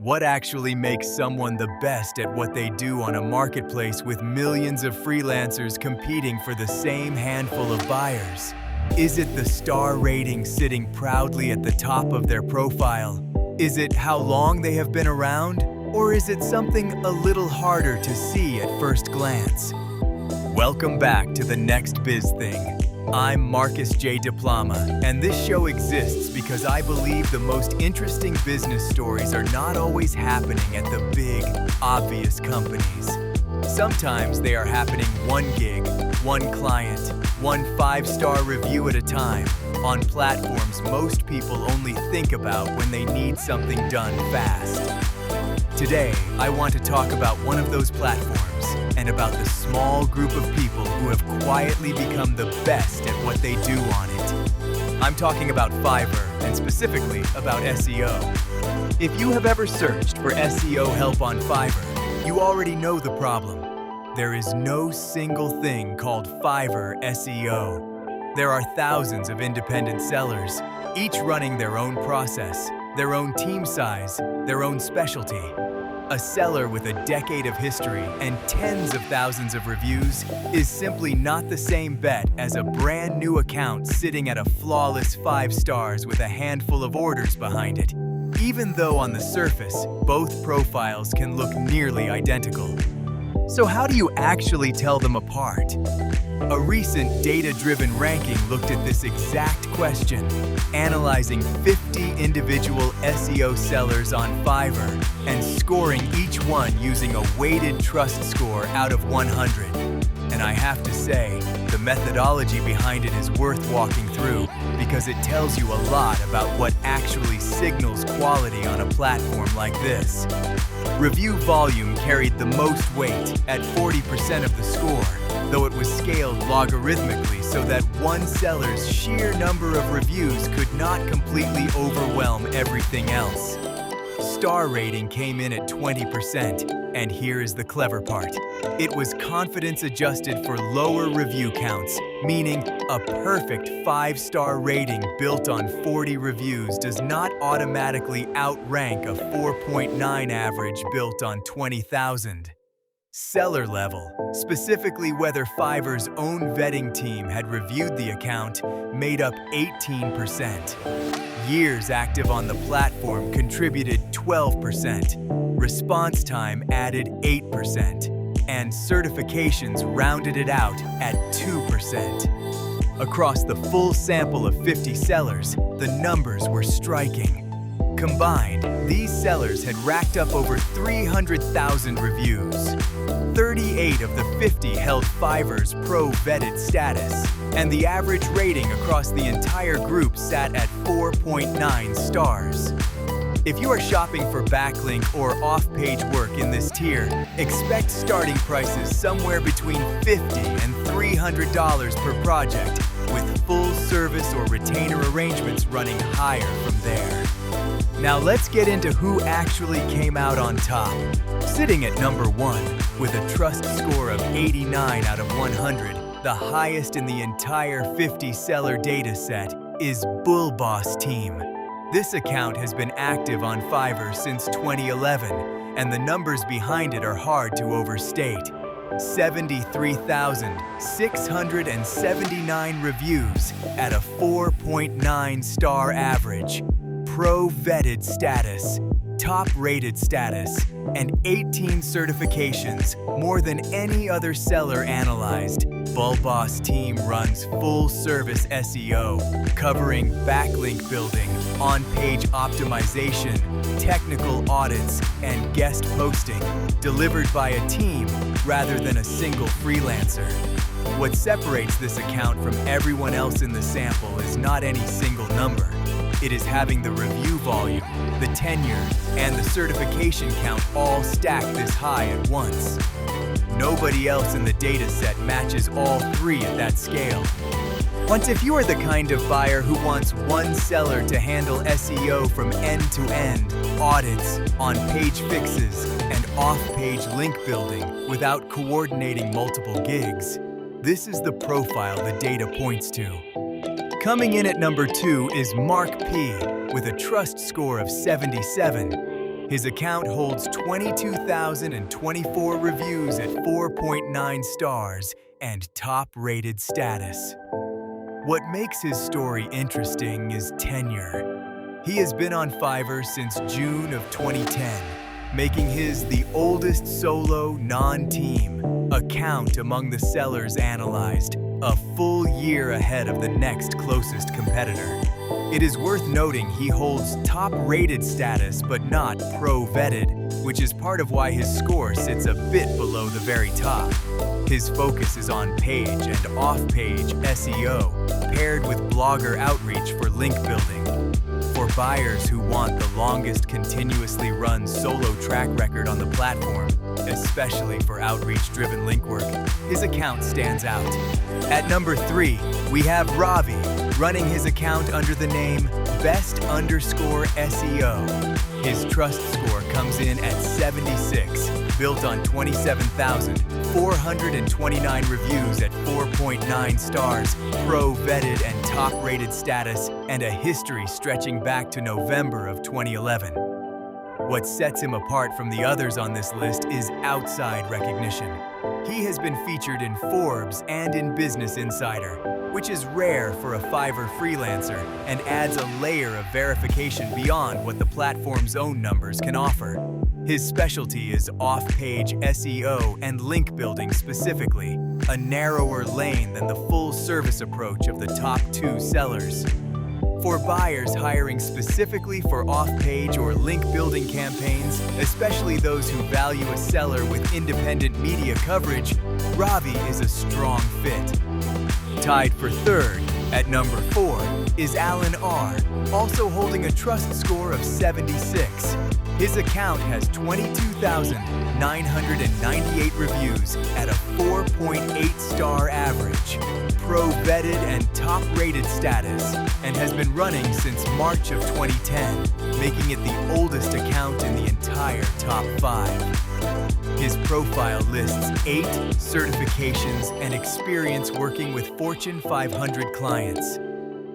What actually makes someone the best at what they do on a marketplace with millions of freelancers competing for the same handful of buyers? Is it the star rating sitting proudly at the top of their profile? Is it how long they have been around? Or is it something a little harder to see at first glance? Welcome back to The Next Biz Thing. I'm Marcus J. Diploma, and this show exists because I believe the most interesting business stories are not always happening at the big, obvious companies. Sometimes they are happening one gig, one client, one 5-star review at a time, on platforms most people only think about when they need something done fast. Today, I want to talk about one of those platforms and about the small group of people who have quietly become the best at what they do on it. I'm talking about Fiverr, and specifically about SEO. If you have ever searched for SEO help on Fiverr, you already know the problem. There is no single thing called Fiverr SEO. There are thousands of independent sellers, each running their own process, their own team size, their own specialty. A seller with a decade of history and tens of thousands of reviews is simply not the same bet as a brand new account sitting at a flawless 5 stars with a handful of orders behind it, even though on the surface, both profiles can look nearly identical. So how do you actually tell them apart? A recent data-driven ranking looked at this exact question, analyzing 50 individual SEO sellers on Fiverr and scoring each one using a weighted trust score out of 100. And I have to say, the methodology behind it is worth walking through because it tells you a lot about what actually signals quality on a platform like this. Review volume carried the most weight at 40% of the score, though it was scaled logarithmically so that one seller's sheer number of reviews could not completely overwhelm everything else. Star rating came in at 20%, and here is the clever part. It was confidence adjusted for lower review counts, meaning a perfect 5-star rating built on 40 reviews does not automatically outrank a 4.9 average built on 20,000. Seller level, specifically whether Fiverr's own vetting team had reviewed the account, made up 18%. Years active on the platform contributed 12%. Response time added 8%. And certifications rounded it out at 2%. Across the full sample of 50 sellers, the numbers were striking. Combined, these sellers had racked up over 300,000 reviews. 38 of the 50 held Fiverr's pro-vetted status, and the average rating across the entire group sat at 4.9 stars. If you are shopping for backlink or off-page work in this tier, expect starting prices somewhere between $50 and $300 per project, with full service or retainer arrangements running higher from there. Now let's get into who actually came out on top. Sitting at number 1, with a trust score of 89 out of 100, the highest in the entire 50-seller dataset, is Blboss Team. This account has been active on Fiverr since 2011, and the numbers behind it are hard to overstate. 73,679 reviews at a 4.9 star average, pro-vetted status, top-rated status, and 18 certifications, more than any other seller analyzed. Blboss Team runs full-service SEO, covering backlink building, on-page optimization, technical audits, and guest posting, delivered by a team rather than a single freelancer. What separates this account from everyone else in the sample is not any single number. It is having the review volume, the tenure, and the certification count all stacked this high at once. Nobody else in the dataset matches all 3 at that scale. But if you are the kind of buyer who wants one seller to handle SEO from end to end, audits, on-page fixes, and off-page link building without coordinating multiple gigs, this is the profile the data points to. Coming in at number 2 is Mark P. with a trust score of 77. His account holds 22,024 reviews at 4.9 stars and top-rated status. What makes his story interesting is tenure. He has been on Fiverr since June of 2010, making his the oldest solo, non-team account among the sellers analyzed, a full year ahead of the next closest competitor. It is worth noting he holds top-rated status but not pro-vetted, which is part of why his score sits a bit below the very top. His focus is on page and off-page SEO, paired with blogger outreach for link building. For buyers who want the longest continuously run solo track record on the platform, especially for outreach-driven link work, his account stands out. At number 3, we have Ravi, running his account under the name best_SEO. His trust score comes in at 76, built on 27,429 reviews at 4.9 stars, pro-vetted and top-rated status, and a history stretching back to November of 2011. What sets him apart from the others on this list is outside recognition. He has been featured in Forbes and in Business Insider, which is rare for a Fiverr freelancer and adds a layer of verification beyond what the platform's own numbers can offer. His specialty is off-page SEO and link building specifically, a narrower lane than the full-service approach of the top 2 sellers. For buyers hiring specifically for off-page or link-building campaigns, especially those who value a seller with independent media coverage, Ravi is a strong fit. Tied for 3rd, at number 4, is Alan R., also holding a trust score of 76. His account has 22,998 reviews at a 4.8-star average, pro-vetted and top-rated status, and has been running since March of 2010, making it the oldest account in the entire top 5. His profile lists 8 certifications and experience working with Fortune 500 clients.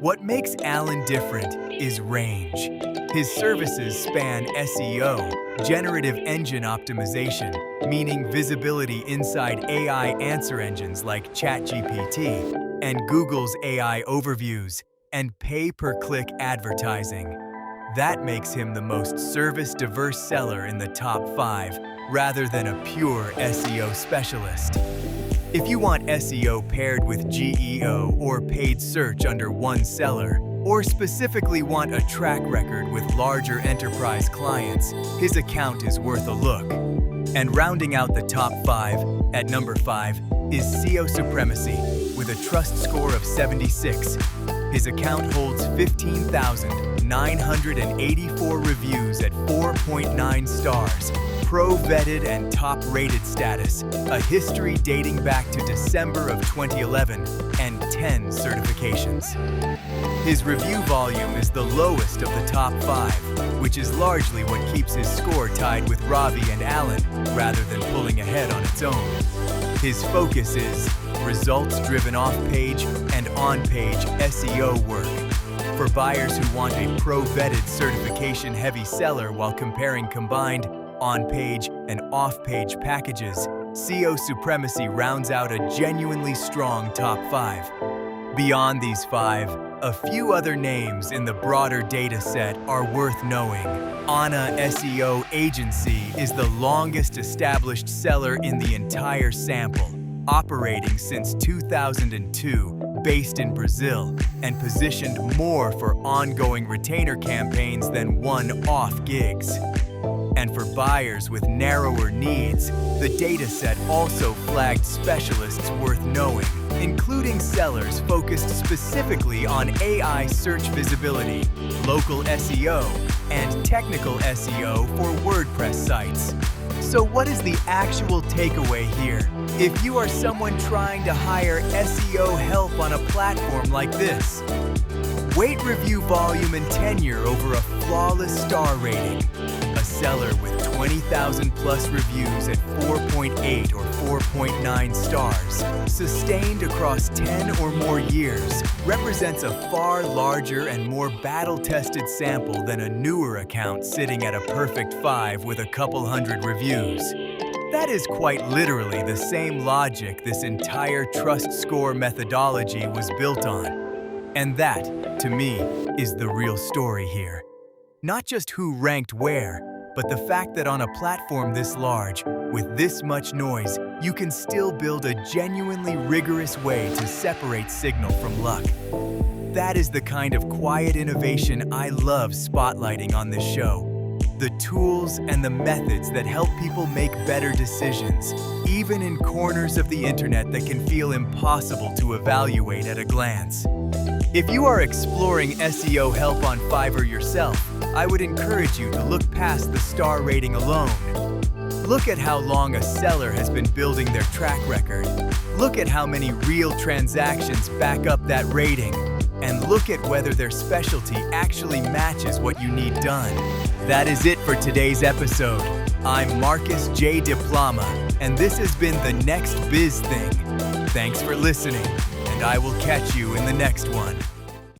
What makes Alan different is range. His services span SEO, generative engine optimization, meaning visibility inside AI answer engines like ChatGPT, and Google's AI overviews, and pay-per-click advertising. That makes him the most service-diverse seller in the top 5, rather than a pure SEO specialist. If you want SEO paired with GEO or paid search under one seller, or specifically want a track record with larger enterprise clients, his account is worth a look. And rounding out the top 5, at number 5, is Seosupremacy, with a trust score of 76. His account holds 15,984 reviews at 4.9 stars, pro-vetted and top-rated status, a history dating back to December of 2011, and 10 certifications. His review volume is the lowest of the top 5, which is largely what keeps his score tied with Ravi and Alan, rather than pulling ahead on its own. His focus is results-driven off-page and on-page SEO work. For buyers who want a pro-vetted certification-heavy seller while comparing combined on-page and off-page packages, Seosupremacy rounds out a genuinely strong top 5. Beyond these 5, a few other names in the broader data set are worth knowing. Anna SEO Agency is the longest established seller in the entire sample, operating since 2002, based in Brazil, and positioned more for ongoing retainer campaigns than one-off gigs. And for buyers with narrower needs, the dataset also flagged specialists worth knowing, including sellers focused specifically on AI search visibility, local SEO, and technical SEO for WordPress sites. So what is the actual takeaway here? If you are someone trying to hire SEO help on a platform like this, weight review volume and tenure over a flawless star rating. A seller with 20,000 plus reviews at 4.8 or 4.9 stars, sustained across 10 or more years, represents a far larger and more battle-tested sample than a newer account sitting at a perfect 5 with a couple hundred reviews. That is quite literally the same logic this entire trust score methodology was built on. And that, to me, is the real story here. Not just who ranked where, but the fact that on a platform this large, with this much noise, you can still build a genuinely rigorous way to separate signal from luck. That is the kind of quiet innovation I love spotlighting on this show. The tools and the methods that help people make better decisions, even in corners of the internet that can feel impossible to evaluate at a glance. If you are exploring SEO help on Fiverr yourself, I would encourage you to look past the star rating alone. Look at how long a seller has been building their track record. Look at how many real transactions back up that rating. And look at whether their specialty actually matches what you need done. That is it for today's episode. I'm Marcus J. Diploma, and this has been The Next Biz Thing. Thanks for listening, and I will catch you in the next one.